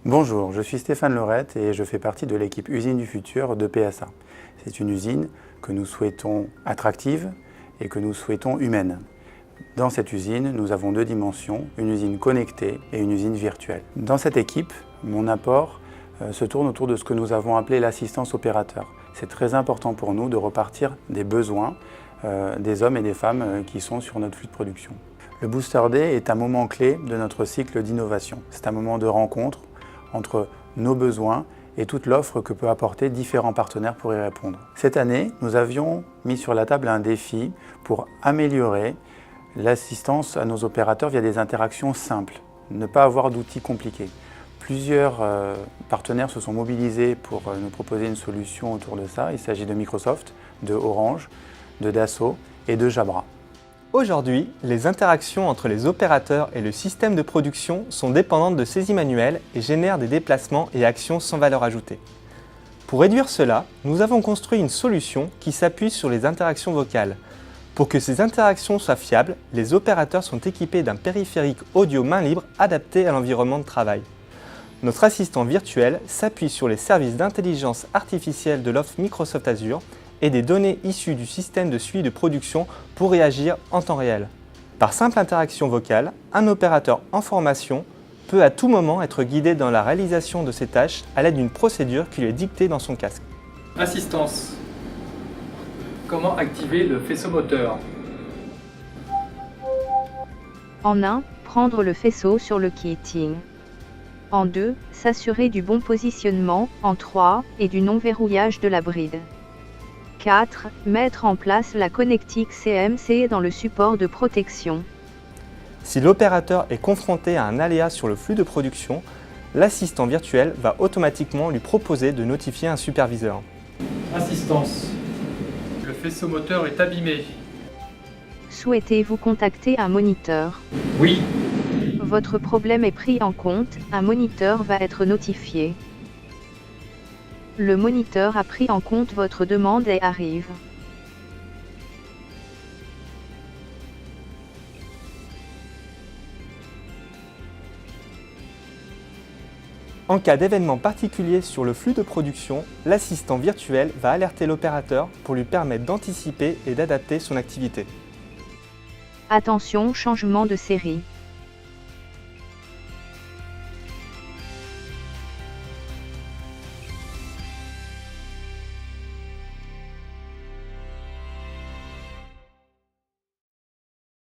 Bonjour, je suis Stéphane Lorette et je fais partie de l'équipe Usine du Futur de PSA. C'est une usine que nous souhaitons attractive et que nous souhaitons humaine. Dans cette usine, nous avons deux dimensions, une usine connectée et une usine virtuelle. Dans cette équipe, mon apport se tourne autour de ce que nous avons appelé l'assistance opérateur. C'est très important pour nous de repartir des besoins des hommes et des femmes qui sont sur notre flux de production. Le Booster Day est un moment clé de notre cycle d'innovation. C'est un moment de rencontre entre nos besoins et toute l'offre que peut apporter différents partenaires pour y répondre. Cette année, nous avions mis sur la table un défi pour améliorer l'assistance à nos opérateurs via des interactions simples, ne pas avoir d'outils compliqués. Plusieurs partenaires se sont mobilisés pour nous proposer une solution autour de ça. Il s'agit de Microsoft, de Orange, de Dassault et de Jabra. Aujourd'hui, les interactions entre les opérateurs et le système de production sont dépendantes de saisie manuelle et génèrent des déplacements et actions sans valeur ajoutée. Pour réduire cela, nous avons construit une solution qui s'appuie sur les interactions vocales. Pour que ces interactions soient fiables, les opérateurs sont équipés d'un périphérique audio main libre adapté à l'environnement de travail. Notre assistant virtuel s'appuie sur les services d'intelligence artificielle de l'offre Microsoft Azure et des données issues du système de suivi de production pour réagir en temps réel. Par simple interaction vocale, un opérateur en formation peut à tout moment être guidé dans la réalisation de ses tâches à l'aide d'une procédure qui lui est dictée dans son casque. Assistance. Comment activer le faisceau moteur? En 1, prendre le faisceau sur le kitting. En 2, s'assurer du bon positionnement. En 3, et du non-verrouillage de la bride. 4. Mettre en place la connectique CMC dans le support de protection. Si l'opérateur est confronté à un aléa sur le flux de production, l'assistant virtuel va automatiquement lui proposer de notifier un superviseur. Assistance. Le faisceau moteur est abîmé. Souhaitez-vous contacter un moniteur? Oui. Votre problème est pris en compte, un moniteur va être notifié. Le moniteur a pris en compte votre demande et arrive. En cas d'événement particulier sur le flux de production, l'assistant virtuel va alerter l'opérateur pour lui permettre d'anticiper et d'adapter son activité. Attention, changement de série.